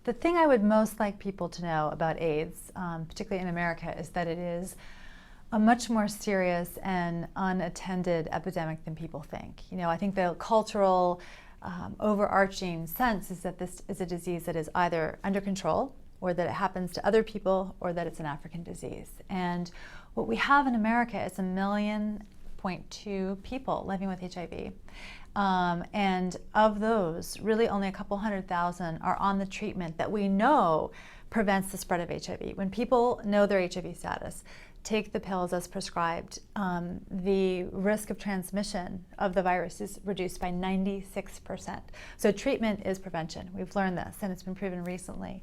The thing I would most like people to know about AIDS, particularly in America, is that it is a much more serious and unattended epidemic than people think. I think the cultural overarching sense is that this is a disease that is either under control, or that it happens to other people, or that it's an African disease. And what we have in America is 1.2 million people living with HIV. And of those, really only a couple 100,000 are on the treatment that we know prevents the spread of HIV. When people know their HIV status, take the pills as prescribed, the risk of transmission of the virus is reduced by 96%. So treatment is prevention. We've learned this, and it's been proven recently.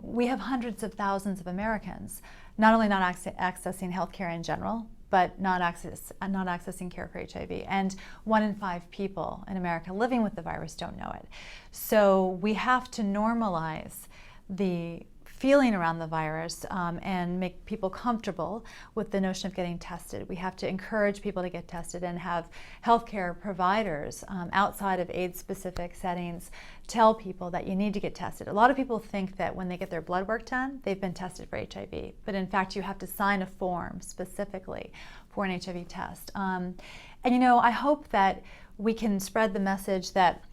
We have hundreds of thousands of Americans not only not accessing health care in general, but not accessing care for HIV. And 1 in 5 people in America living with the virus don't know it. So we have to normalize the feeling around the virus and make people comfortable with the notion of getting tested. We have to encourage people to get tested and have healthcare providers outside of AIDS-specific settings tell people that you need to get tested. A lot of people think that when they get their blood work done, they've been tested for HIV, but in fact you have to sign a form specifically for an HIV test. And I hope that we can spread the message that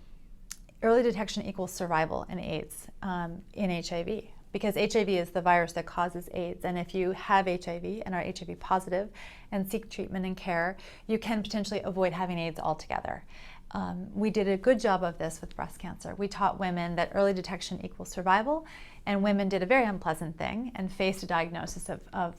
early detection equals survival in AIDS, in HIV. Because HIV is the virus that causes AIDS, and if you have HIV and are HIV positive and seek treatment and care, you can potentially avoid having AIDS altogether. We did a good job of this with breast cancer. We taught women that early detection equals survival, and women did a very unpleasant thing and faced a diagnosis of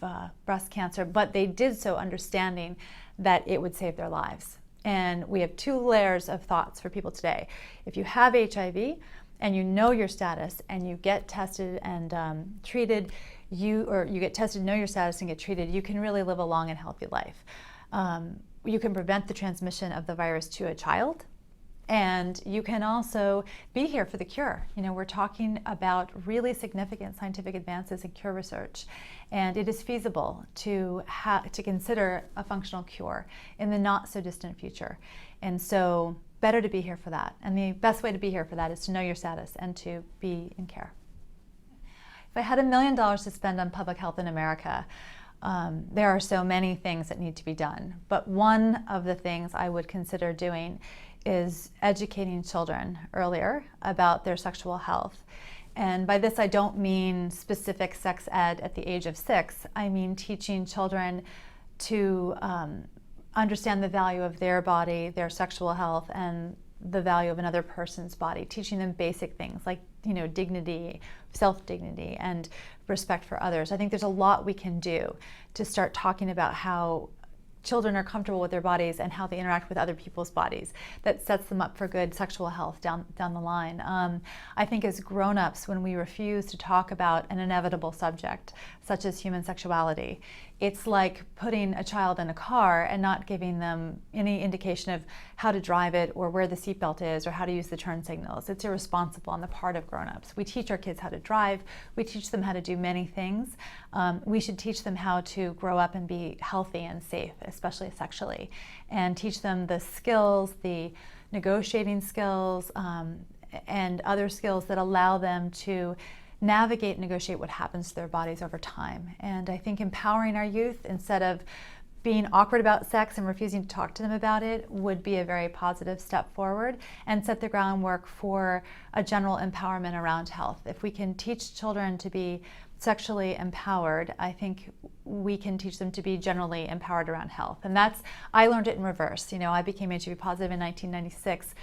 breast cancer, but they did so understanding that it would save their lives. And we have 2 layers of thoughts for people today. If you have HIV, and you know your status, and you get tested and treated, you get tested, know your status, and get treated, you can really live a long and healthy life. You can prevent the transmission of the virus to a child, and you can also be here for the cure. We're talking about really significant scientific advances in cure research, and it is feasible to consider a functional cure in the not so distant future. And so better to be here for that. And the best way to be here for that is to know your status and to be in care. If I had $1 million to spend on public health in America, there are so many things that need to be done. But one of the things I would consider doing is educating children earlier about their sexual health. And by this, I don't mean specific sex ed at the age of 6. I mean teaching children to understand the value of their body, their sexual health, and the value of another person's body, teaching them basic things like dignity, self-dignity, and respect for others. I think there's a lot we can do to start talking about how children are comfortable with their bodies and how they interact with other people's bodies that sets them up for good sexual health down the line. I think as grown-ups, when we refuse to talk about an inevitable subject such as human sexuality, it's like putting a child in a car and not giving them any indication of how to drive it or where the seatbelt is or how to use the turn signals. It's irresponsible on the part of grown-ups. We teach our kids how to drive. We teach them how to do many things. We should teach them how to grow up and be healthy and safe, especially sexually, and teach them the skills, the negotiating skills, and other skills that allow them to navigate and negotiate what happens to their bodies over time. And I think empowering our youth instead of being awkward about sex and refusing to talk to them about it would be a very positive step forward and set the groundwork for a general empowerment around health. If we can teach children to be sexually empowered, I think we can teach them to be generally empowered around health. And I learned it in reverse. I became HIV positive in 1996.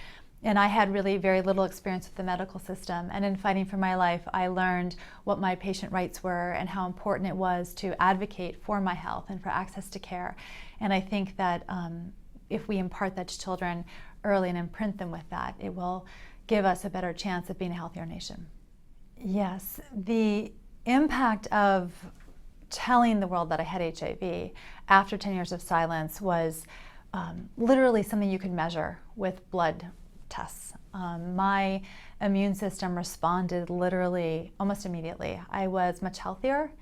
And I had really very little experience with the medical system. And in fighting for my life, I learned what my patient rights were and how important it was to advocate for my health and for access to care. And I think that if we impart that to children early and imprint them with that, it will give us a better chance of being a healthier nation. Yes, the impact of telling the world that I had HIV after 10 years of silence was literally something you could measure with blood tests. My immune system responded literally almost immediately. I was much healthier.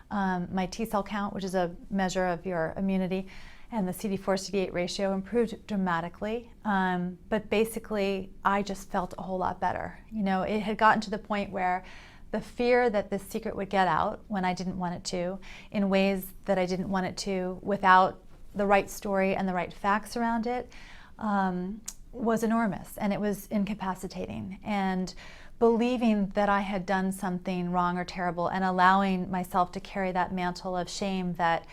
My T cell count, which is a measure of your immunity, and the CD4-CD8 ratio improved dramatically. But basically, I just felt a whole lot better. It had gotten to the point where the fear that this secret would get out when I didn't want it to, in ways that I didn't want it to, without the right story and the right facts around it, was enormous, and it was incapacitating. And believing that I had done something wrong or terrible and allowing myself to carry that mantle of shame that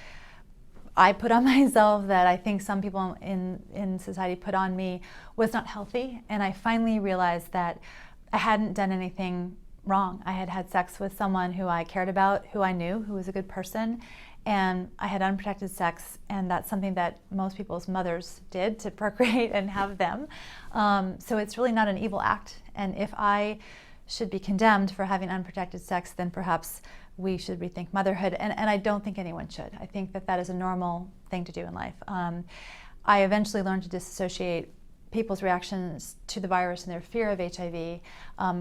I put on myself, that I think some people in society put on me, was not healthy. And I finally realized that I hadn't done anything wrong. I had had sex with someone who I cared about, who I knew, who was a good person, and I had unprotected sex, and that's something that most people's mothers did to procreate and have them. So it's really not an evil act, and if I should be condemned for having unprotected sex, then perhaps we should rethink motherhood, and I don't think anyone should. I think that is a normal thing to do in life. I eventually learned to disassociate people's reactions to the virus and their fear of HIV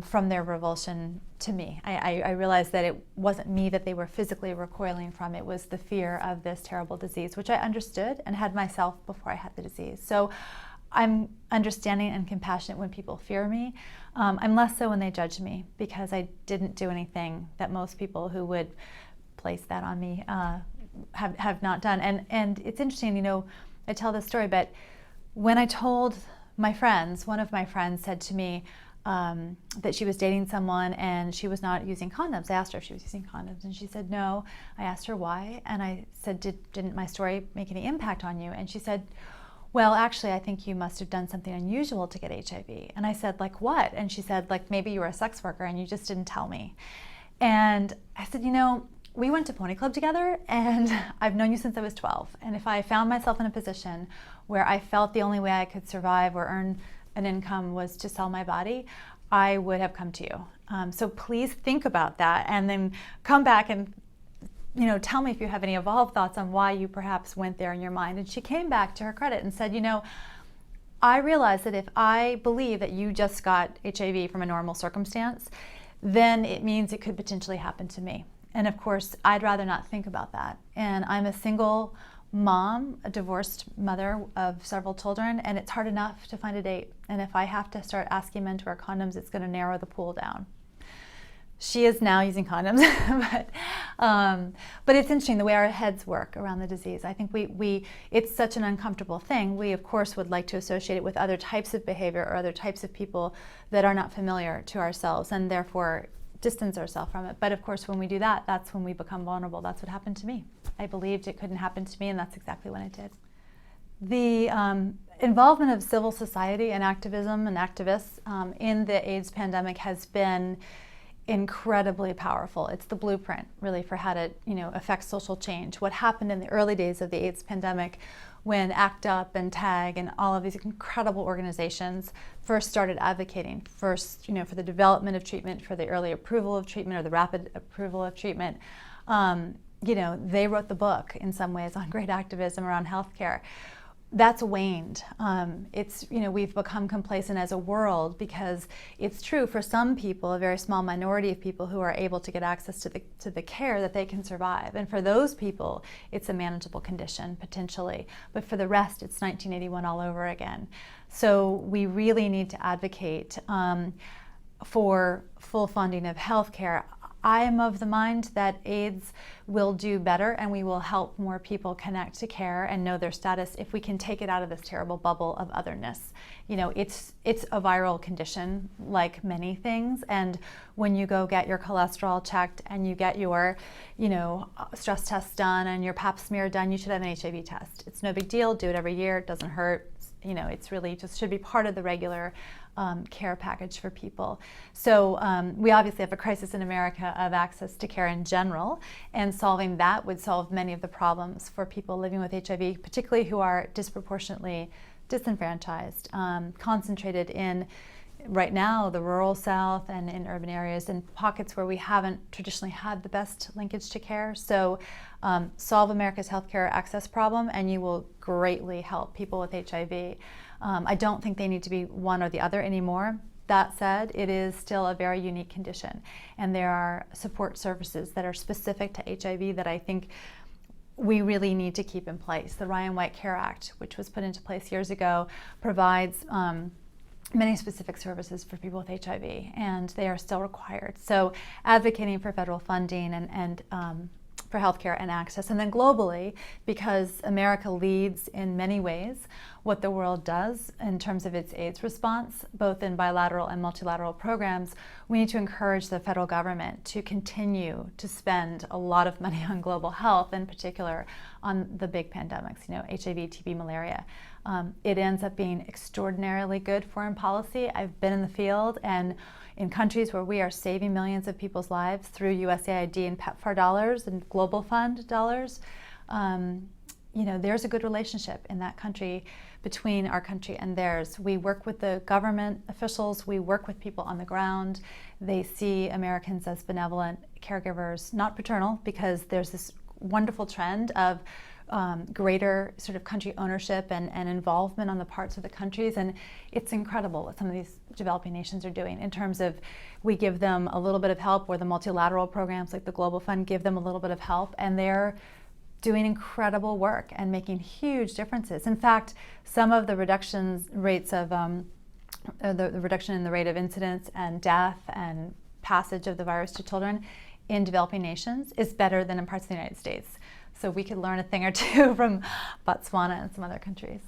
from their revulsion to me. I realized that it wasn't me that they were physically recoiling from, it was the fear of this terrible disease, which I understood and had myself before I had the disease. So I'm understanding and compassionate when people fear me. I'm less so when they judge me, because I didn't do anything that most people who would place that on me have not done. And it's interesting, I tell this story, but when I told my friends, one of my friends said to me that she was dating someone and she was not using condoms. I asked her if she was using condoms, and she said no. I asked her why, and I said, didn't my story make any impact on you? And she said, well, actually, I think you must have done something unusual to get HIV. And I said, like what? And she said, like maybe you were a sex worker and you just didn't tell me. And I said, we went to Pony Club together, and I've known you since I was 12. And if I found myself in a position where I felt the only way I could survive or earn an income was to sell my body, I would have come to you. So please think about that, and then come back and tell me if you have any evolved thoughts on why you perhaps went there in your mind. And she came back, to her credit, and said, I realized that if I believe that you just got HIV from a normal circumstance, then it means it could potentially happen to me. And of course, I'd rather not think about that. And I'm a single mom, a divorced mother of several children, and it's hard enough to find a date. And if I have to start asking men to wear condoms, it's going to narrow the pool down. She is now using condoms, but it's interesting the way our heads work around the disease. I think it's such an uncomfortable thing. We, of course, would like to associate it with other types of behavior or other types of people that are not familiar to ourselves, and therefore distance ourselves from it. But of course, when we do that, that's when we become vulnerable. That's what happened to me. I believed it couldn't happen to me, and that's exactly when it did. The involvement of civil society and activism and activists in the AIDS pandemic has been incredibly powerful. It's the blueprint, really, for how to, affect social change. What happened in the early days of the AIDS pandemic, when ACT UP and TAG and all of these incredible organizations first started advocating, for the development of treatment, for the early approval of treatment, or the rapid approval of treatment. They wrote the book in some ways on great activism around healthcare. That's waned. We've become complacent as a world, because it's true for some people, a very small minority of people who are able to get access to the care, that they can survive. And for those people, it's a manageable condition, potentially. But for the rest, it's 1981 all over again. So we really need to advocate for full funding of healthcare. I am of the mind that AIDS will do better, and we will help more people connect to care and know their status if we can take it out of this terrible bubble of otherness. It's a viral condition, like many things, and when you go get your cholesterol checked and you get your, stress test done and your pap smear done, you should have an HIV test. It's no big deal. Do it every year. It doesn't hurt. It's really just should be part of the regular care package for people. So we obviously have a crisis in America of access to care in general, and solving that would solve many of the problems for people living with HIV, particularly who are disproportionately disenfranchised, concentrated in, right now, the rural South and in urban areas, and pockets where we haven't traditionally had the best linkage to care. So solve America's healthcare access problem, and you will greatly help people with HIV. I don't think they need to be one or the other anymore. That said, it is still a very unique condition, and there are support services that are specific to HIV that I think we really need to keep in place. The Ryan White Care Act, which was put into place years ago, provides many specific services for people with HIV, and they are still required. So advocating for federal funding and for healthcare and access. And then globally, because America leads in many ways what the world does in terms of its AIDS response, both in bilateral and multilateral programs, we need to encourage the federal government to continue to spend a lot of money on global health, in particular on the big pandemics, HIV, TB, malaria. It ends up being extraordinarily good foreign policy. I've been in the field, and in countries where we are saving millions of people's lives through USAID and PEPFAR dollars and Global Fund dollars, there's a good relationship in that country between our country and theirs. We work with the government officials, we work with people on the ground. They see Americans as benevolent caregivers, not paternal, because there's this wonderful trend of greater sort of country ownership and involvement on the parts of the countries, and it's incredible what some of these developing nations are doing in terms of we give them a little bit of help, or the multilateral programs like the Global Fund give them a little bit of help, and they're doing incredible work and making huge differences. In fact, some of the reduction in the rate of incidence and death and passage of the virus to children in developing nations is better than in parts of the United States. So we could learn a thing or two from Botswana and some other countries.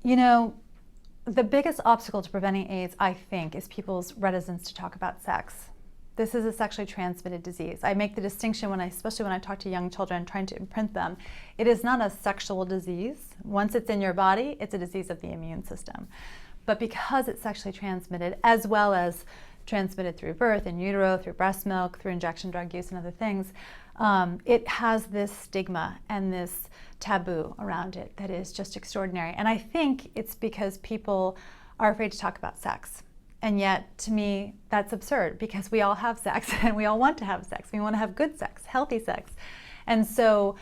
The biggest obstacle to preventing AIDS, I think, is people's reticence to talk about sex. This is a sexually transmitted disease. I make the distinction especially when I talk to young children, trying to imprint them. It is not a sexual disease. Once it's in your body, it's a disease of the immune system. But because it's sexually transmitted, as well as transmitted through birth, in utero, through breast milk, through injection drug use and other things, it has this stigma and this taboo around it that is just extraordinary. And I think it's because people are afraid to talk about sex. And yet, to me, that's absurd, because we all have sex and we all want to have sex. We want to have good sex, healthy sex. And so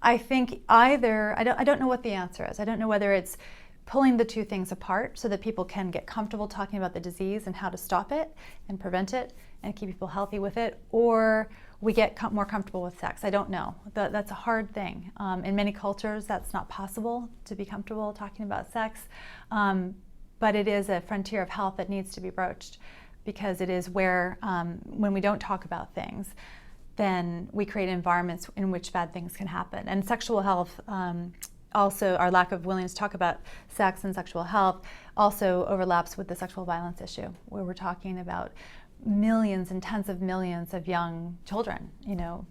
I think I don't know what the answer is. I don't know whether it's pulling the two things apart so that people can get comfortable talking about the disease and how to stop it and prevent it and keep people healthy with it, or we get more comfortable with sex. I don't know. That's a hard thing. In many cultures, that's not possible to be comfortable talking about sex. But it is a frontier of health that needs to be broached, because it is where, when we don't talk about things, then we create environments in which bad things can happen. And sexual health, also our lack of willingness to talk about sex and sexual health also overlaps with the sexual violence issue, where we're talking about millions and tens of millions of young children,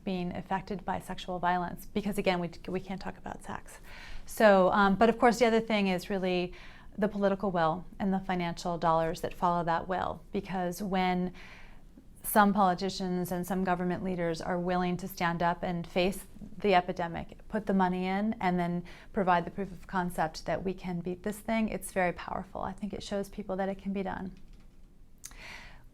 being affected by sexual violence, because again, we can't talk about sex. So, but of course the other thing is really the political will and the financial dollars that follow that will, because when some politicians and some government leaders are willing to stand up and face the epidemic, put the money in, and then provide the proof of concept that we can beat this thing, it's very powerful. I think it shows people that it can be done.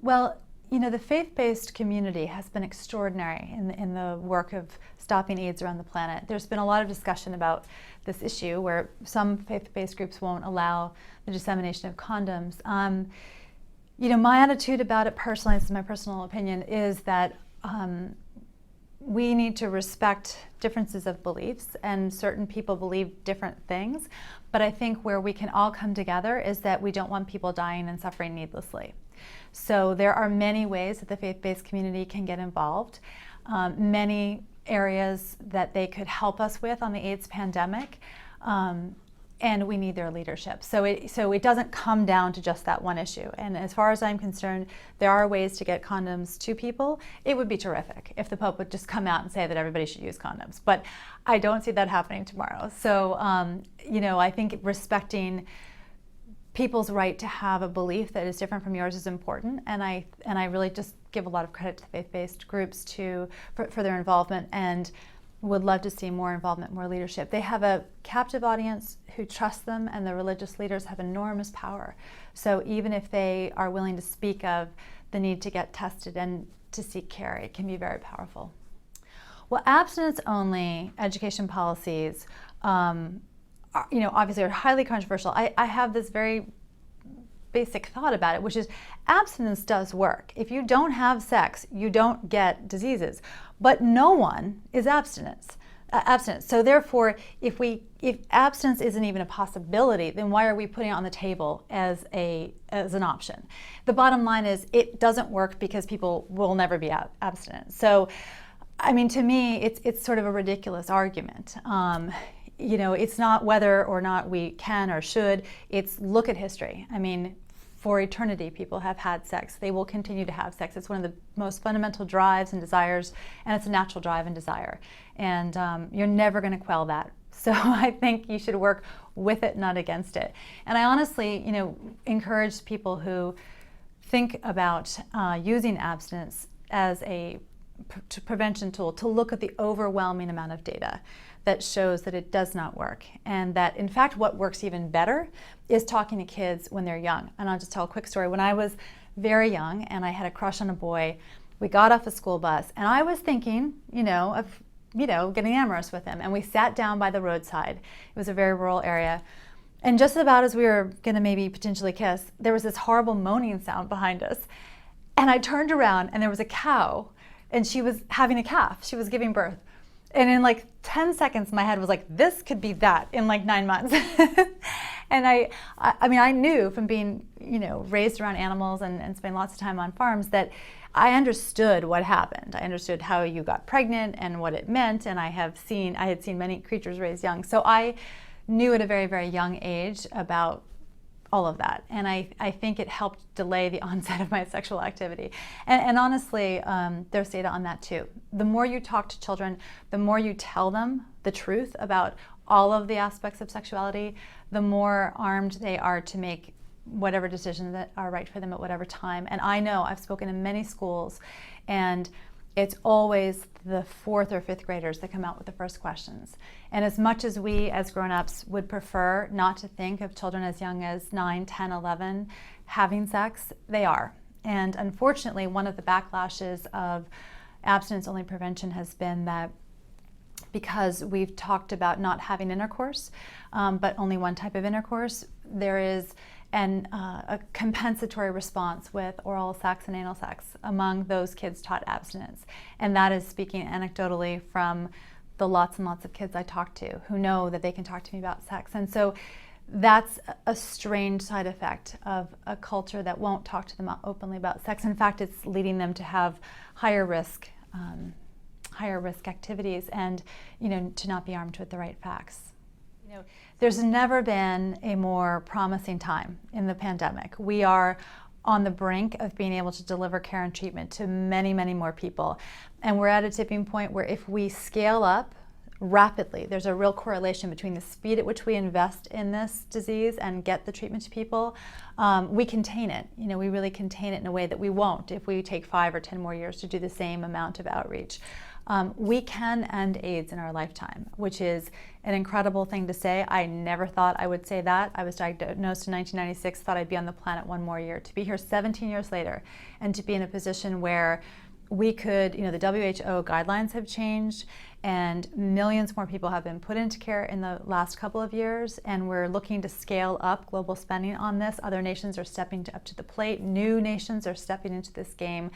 Well, the faith-based community has been extraordinary in the work of stopping AIDS around the planet. There's been a lot of discussion about this issue where some faith-based groups won't allow the dissemination of condoms. My attitude about it personally, this is my personal opinion, is that we need to respect differences of beliefs, and certain people believe different things. But I think where we can all come together is that we don't want people dying and suffering needlessly. So there are many ways that the faith-based community can get involved, many areas that they could help us with on the AIDS pandemic, and we need their leadership. So it doesn't come down to just that one issue. And as far as I'm concerned, there are ways to get condoms to people. It would be terrific if the Pope would just come out and say that everybody should use condoms, but I don't see that happening tomorrow. So I think respecting people's right to have a belief that is different from yours is important, and I really just give a lot of credit to faith-based groups for their involvement, and would love to see more involvement, more leadership. They have a captive audience who trusts them, and the religious leaders have enormous power. So even if they are willing to speak of the need to get tested and to seek care, it can be very powerful. Well, abstinence-only education policies obviously are highly controversial. I have this very basic thought about it, which is abstinence does work. If you don't have sex, you don't get diseases, but no one is abstinence. Abstinence. So therefore, if abstinence isn't even a possibility, then why are we putting it on the table as an option? The bottom line is it doesn't work because people will never be abstinent. So, I mean, to me, it's sort of a ridiculous argument. It's not whether or not we can or should. It's look at history. I mean, for eternity, people have had sex. They will continue to have sex. It's one of the most fundamental drives and desires, and it's a natural drive and desire. And you're never going to quell that. So I think you should work with it, not against it. And I honestly, encourage people who think about using abstinence as a prevention tool to look at the overwhelming amount of data that shows that it does not work, and that in fact what works even better is talking to kids when they're young. And I'll just tell a quick story. When I was very young and I had a crush on a boy, we got off a school bus and I was thinking, of getting amorous with him, and we sat down by the roadside. It was a very rural area, and just about as we were going to maybe potentially kiss, there was this horrible moaning sound behind us, and I turned around and there was a cow, and she was having a calf. She was giving birth. And in like 10 seconds, my head was like, this could be that in like 9 months. And I knew from being, raised around animals and spending lots of time on farms that I understood what happened. I understood how you got pregnant and what it meant. And I had seen many creatures raised young. So I knew at a very, very young age about all of that. And I think it helped delay the onset of my sexual activity. And honestly, there's data on that too. The more you talk to children, the more you tell them the truth about all of the aspects of sexuality, the more armed they are to make whatever decisions that are right for them at whatever time. And I know I've spoken in many schools, and it's always the 4th or 5th graders that come out with the first questions. And as much as we as grown-ups would prefer not to think of children as young as 9, 10, 11 having sex, they are. And unfortunately, one of the backlashes of abstinence-only prevention has been that because we've talked about not having intercourse, but only one type of intercourse, there is a compensatory response with oral sex and anal sex among those kids taught abstinence. And that is speaking anecdotally from the lots and lots of kids I talk to who know that they can talk to me about sex. And so that's a strange side effect of a culture that won't talk to them openly about sex. In fact, it's leading them to have higher risk activities and to not be armed with the right facts. There's never been a more promising time in the pandemic. We are on the brink of being able to deliver care and treatment to many, many more people. And we're at a tipping point where if we scale up rapidly, there's a real correlation between the speed at which we invest in this disease and get the treatment to people. We contain it. We really contain it in a way that we won't if we take 5 or 10 more years to do the same amount of outreach. We can end AIDS in our lifetime, which is an incredible thing to say. I never thought I would say that. I was diagnosed in 1996, thought I'd be on the planet one more year. To be here 17 years later and to be in a position where we could, the WHO guidelines have changed and millions more people have been put into care in the last couple of years, and we're looking to scale up global spending on this. Other nations are stepping up to the plate. New nations are stepping into this game.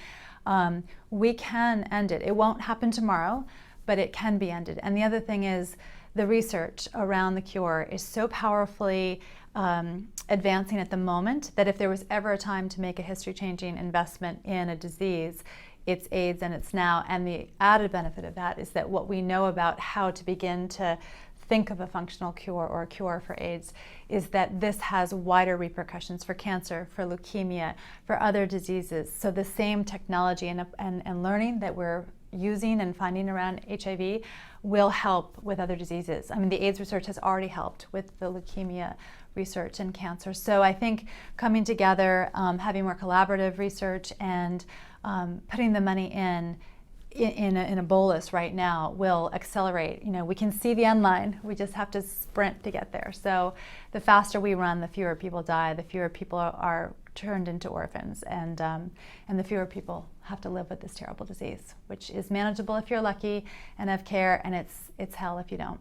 We can end it. It won't happen tomorrow, but it can be ended. And the other thing is the research around the cure is so powerfully advancing at the moment that if there was ever a time to make a history-changing investment in a disease, it's AIDS, and it's now. And the added benefit of that is that what we know about how to begin to think of a functional cure or a cure for AIDS is that this has wider repercussions for cancer, for leukemia, for other diseases. So the same technology and learning that we're using and finding around HIV will help with other diseases. I mean, the AIDS research has already helped with the leukemia research and cancer. So I think coming together, having more collaborative research and putting the money in a bolus right now will accelerate. We can see the end line. We just have to sprint to get there. So the faster we run, the fewer people die, the fewer people are turned into orphans, and the fewer people have to live with this terrible disease, which is manageable if you're lucky and have care, and it's hell if you don't.